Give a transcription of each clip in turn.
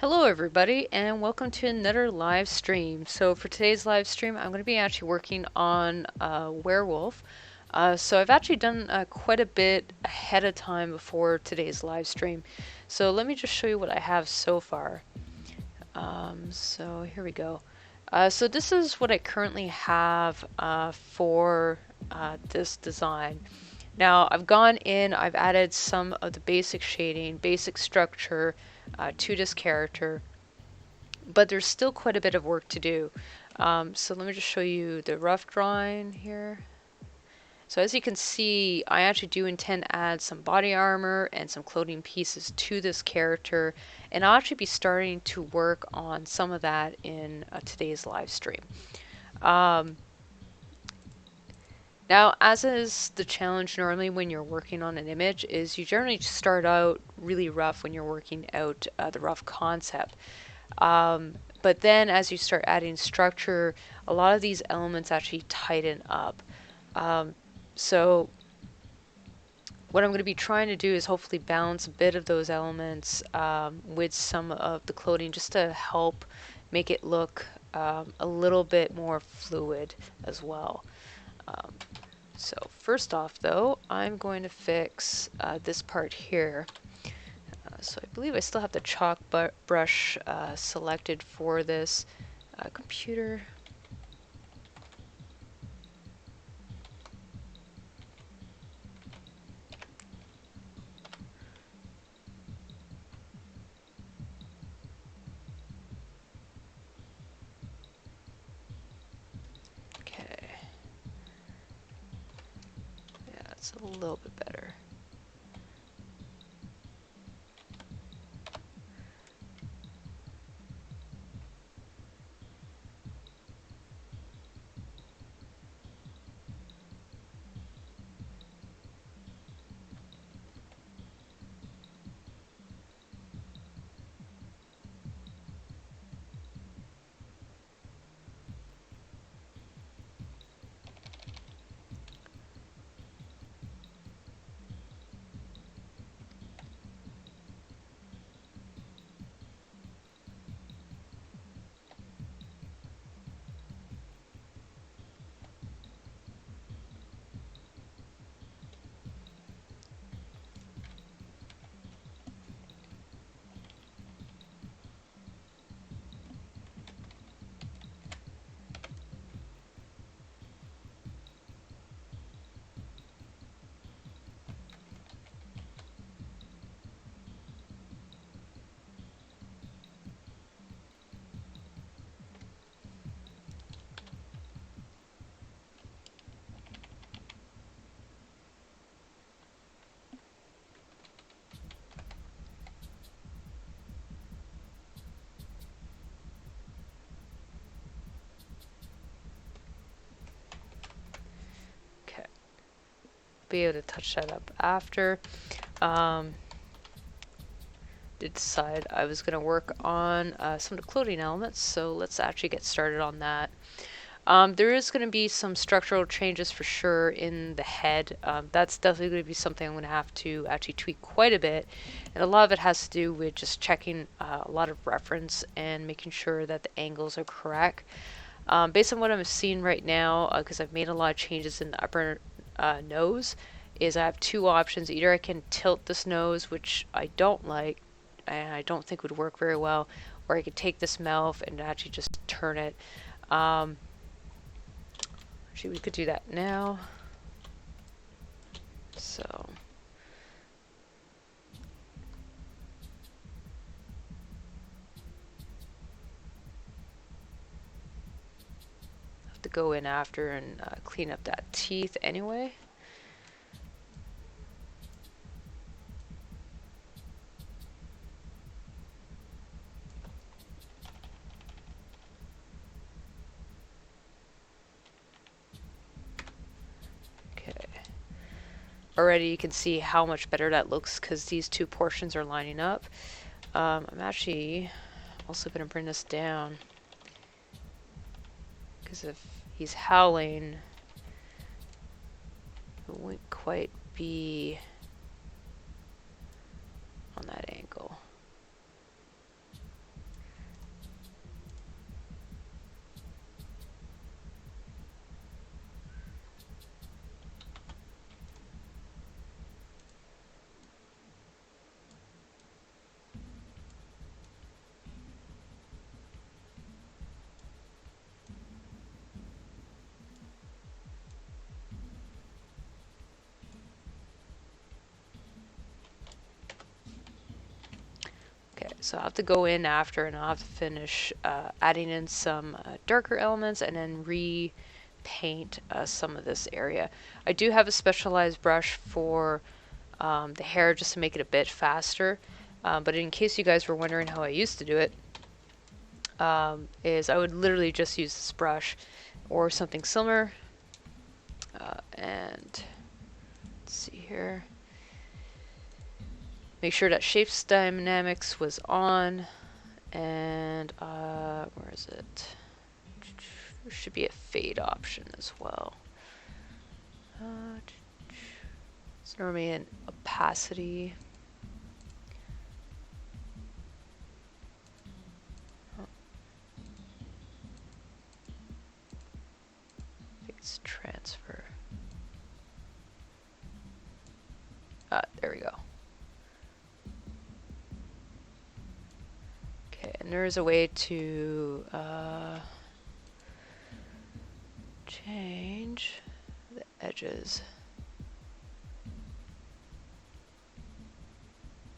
Hello everybody and welcome to another live stream. So for today's live stream I'm going to be actually working on Werewolf. So I've actually done quite a bit ahead of time before today's live stream. So let me just show you what I have so far. So here we go. So this is what I currently have for this design. Now I've gone in, I've added some of the basic shading, basic structure to this character, but there's still quite a bit of work to do. So let me just show you the rough drawing here. So as you can see, I actually do intend to add some body armor and some clothing pieces to this character, and I'll actually be starting to work on some of that in today's live stream. Now, as is the challenge normally when you're working on an image, is you generally start out really rough when you're working out the rough concept. But then as you start adding structure, a lot of these elements actually tighten up. So what I'm going to be trying to do is hopefully balance a bit of those elements with some of the clothing just to help make it look a little bit more fluid as well. So first off though, I'm going to fix this part here. So I believe I still have the chalk brush selected for this computer. Okay. Yeah, that's a little bit better. Be able to touch that up after. Did decide I was going to work on some of the clothing elements, so let's actually get started on that. There is going to be some structural changes for sure in the head. That's definitely going to be something I'm going to have to actually tweak quite a bit, and a lot of it has to do with just checking a lot of reference and making sure that the angles are correct. Based on what I'm seeing right now, because I've made a lot of changes in the upper nose, is I have two options. Either I can tilt this nose, which I don't like and I don't think would work very well, or I could take this mouth and actually just turn it. Actually, we could do that now. So have to go in after and clean up that teeth anyway. Already you can see how much better that looks because these two portions are lining up. I'm actually also going to bring this down because if he's howling, it won't quite be on that angle. So I'll have to go in after and I'll have to finish adding in some darker elements and then repaint some of this area. I do have a specialized brush for the hair just to make it a bit faster. But in case you guys were wondering how I used to do it, is I would literally just use this brush or something similar. And let's see here. Make sure that shapes dynamics was on, and where is it? There should be a fade option as well. It's normally an opacity. I think it's transfer. There we go. Okay, and there is a way to change the edges,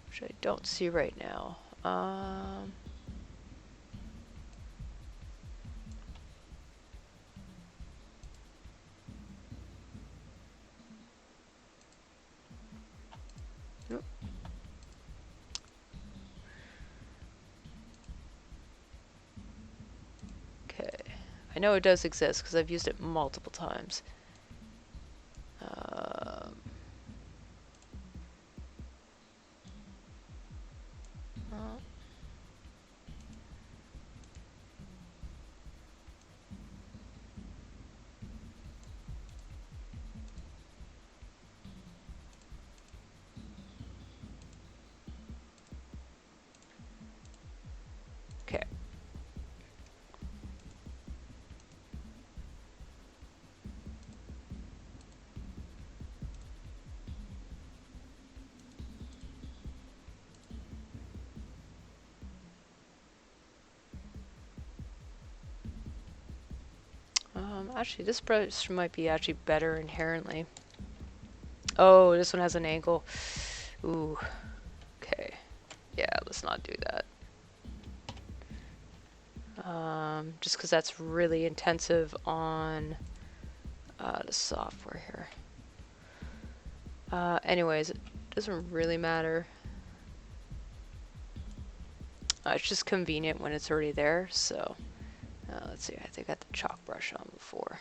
which I don't see right now. Nope. Okay, I know it does exist because I've used it multiple times. Okay. Actually, this brush might be actually better inherently. Oh, this one has an angle. Ooh. Okay. Yeah, let's not do that. Just because that's really intensive on the software here. Anyways, it doesn't really matter. It's just convenient when it's already there, so let's see, I think I got the chalk brush on before.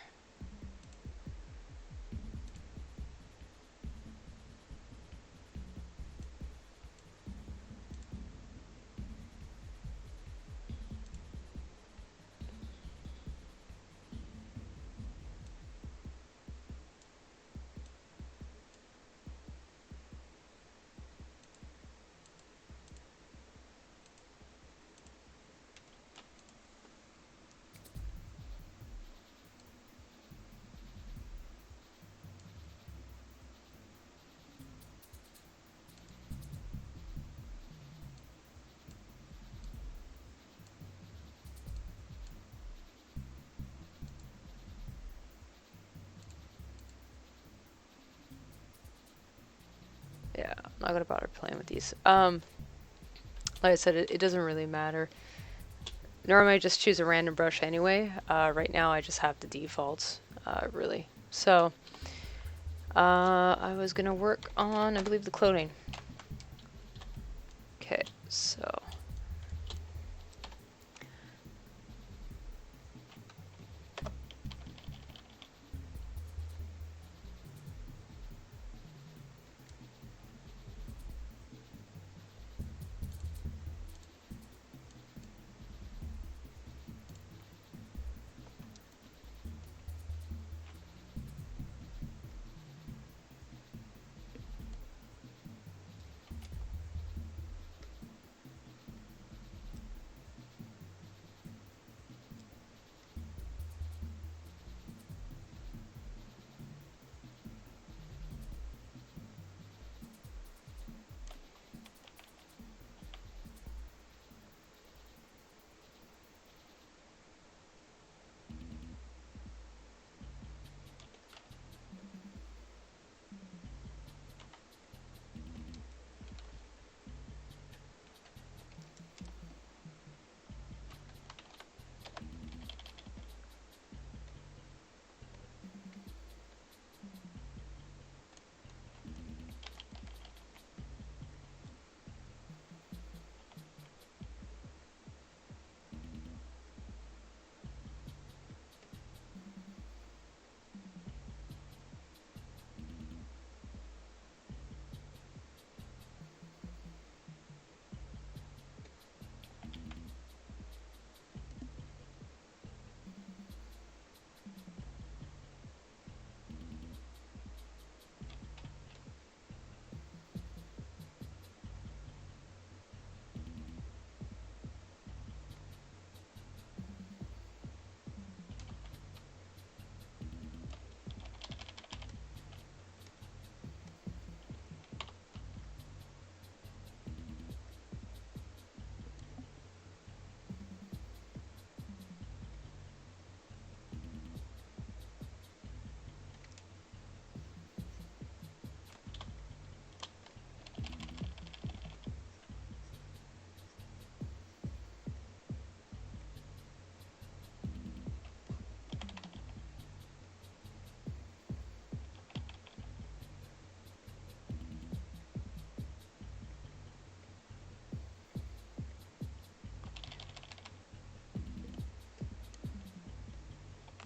Yeah, I'm not gonna bother playing with these. Like I said, it doesn't really matter. Normally I just choose a random brush anyway. Right now I just have the defaults, really. So I was gonna work on, I believe, the clothing. Okay, so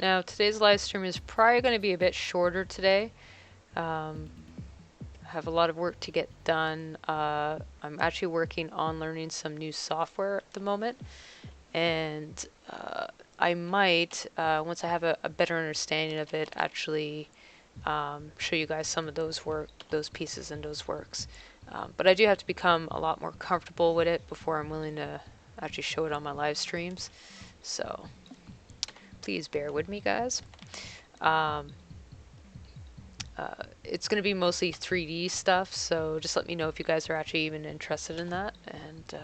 Now, today's live stream is probably going to be a bit shorter today. I have a lot of work to get done. I'm actually working on learning some new software at the moment, and I might, once I have a better understanding of it, actually show you guys some of those pieces and those works. But I do have to become a lot more comfortable with it before I'm willing to actually show it on my live streams. So please bear with me, guys. It's going to be mostly 3D stuff, so just let me know if you guys are actually even interested in that, and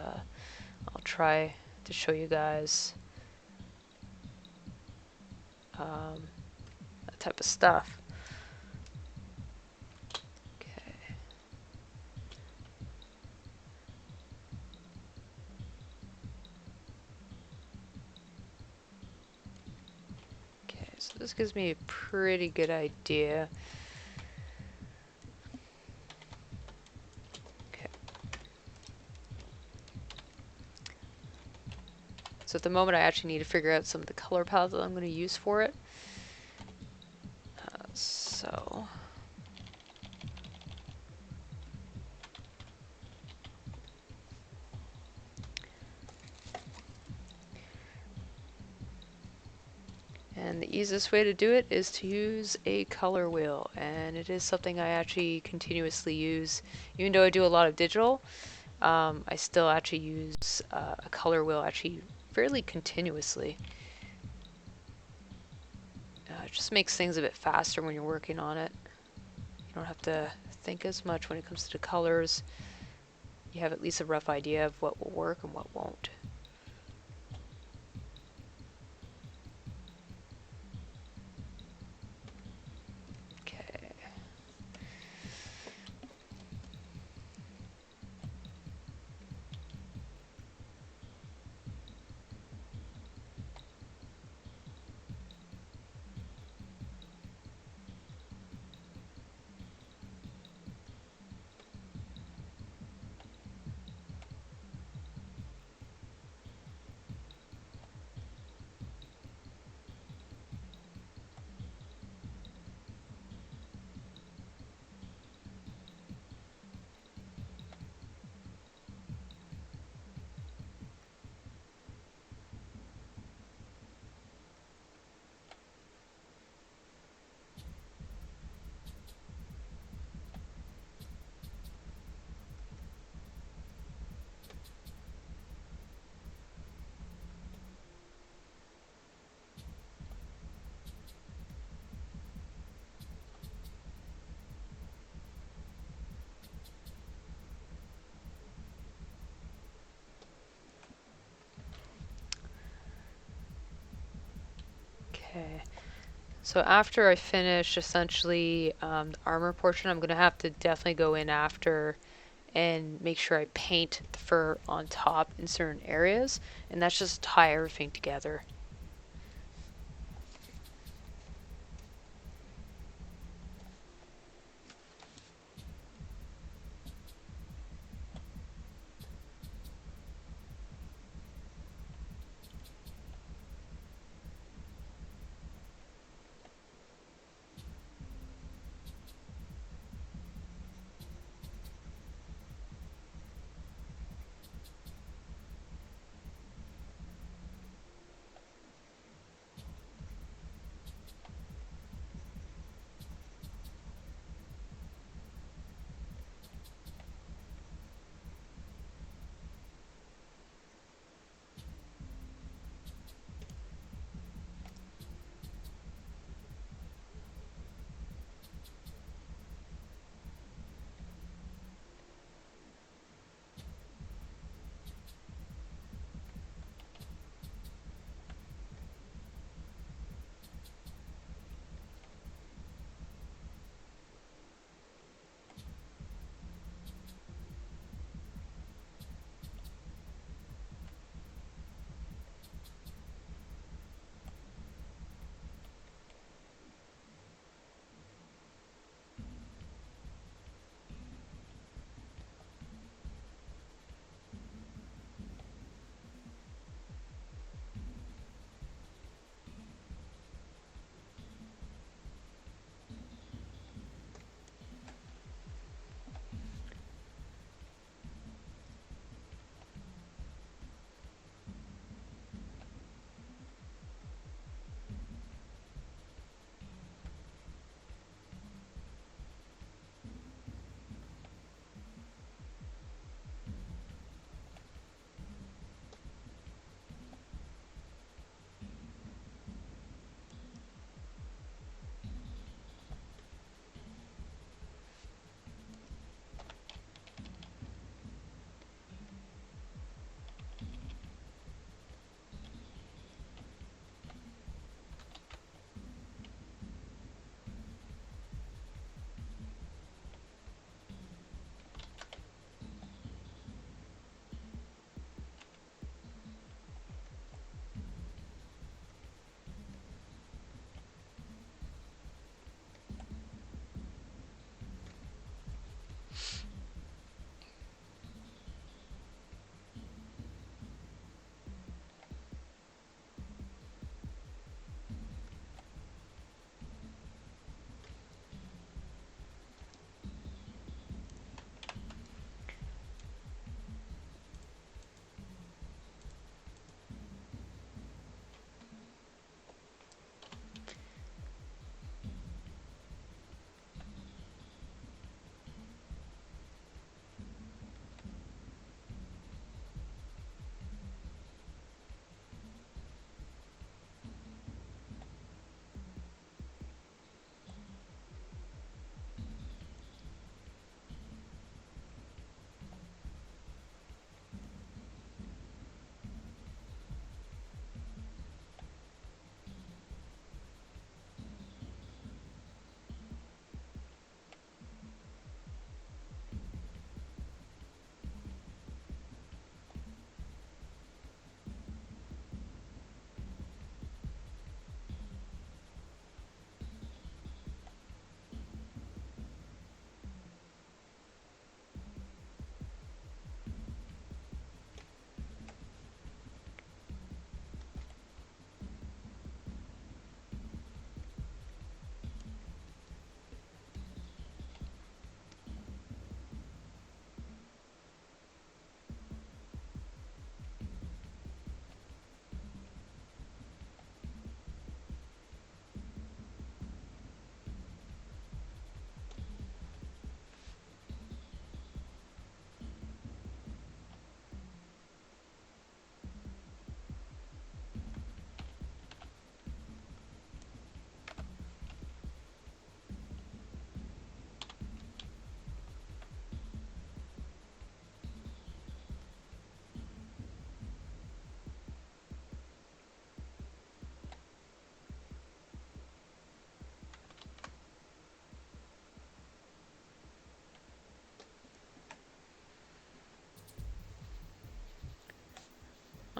I'll try to show you guys that type of stuff. Okay. Okay, so this gives me a pretty good idea. So at the moment I actually need to figure out some of the color palettes that I'm going to use for it. And the easiest way to do it is to use a color wheel, and it is something I actually continuously use. Even though I do a lot of digital, I still actually use a color wheel actually fairly continuously. It just makes things a bit faster when you're working on it. You don't have to think as much when it comes to the colors. You have at least a rough idea of what will work and what won't. Okay, so after I finish essentially the armor portion, I'm going to have to definitely go in after and make sure I paint the fur on top in certain areas, and that's just tie everything together.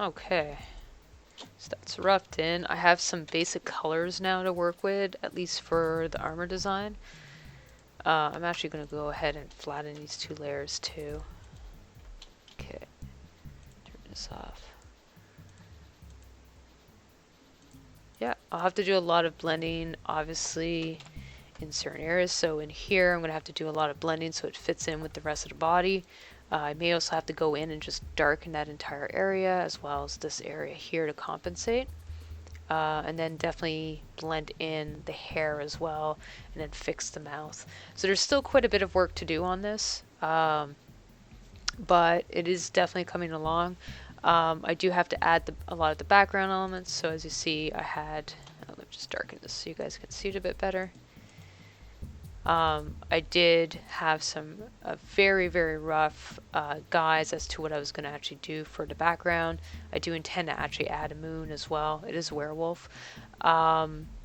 Okay, so that's roughed in. I have some basic colors now to work with, at least for the armor design. I'm actually going to go ahead and flatten these two layers too. Okay, turn this off. Yeah, I'll have to do a lot of blending, obviously, in certain areas. So in here, I'm going to have to do a lot of blending so it fits in with the rest of the body. I may also have to go in and just darken that entire area as well as this area here to compensate. And then definitely blend in the hair as well, and then fix the mouth. So there's still quite a bit of work to do on this, but it is definitely coming along. I do have to add a lot of the background elements. So as you see, I had, let me just darken this so you guys can see it a bit better. I did have some very, very rough guides as to what I was going to actually do for the background. I do intend to actually add a moon as well. It is a werewolf.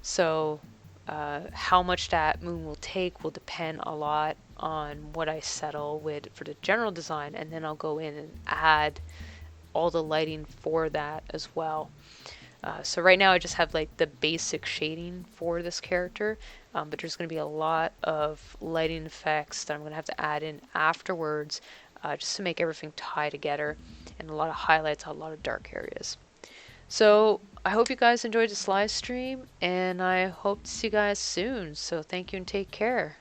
So how much that moon will take will depend a lot on what I settle with for the general design, and then I'll go in and add all the lighting for that as well. So right now I just have like the basic shading for this character, but there's going to be a lot of lighting effects that I'm going to have to add in afterwards, just to make everything tie together, and a lot of highlights on a lot of dark areas. So I hope you guys enjoyed this live stream, and I hope to see you guys soon. So thank you and take care.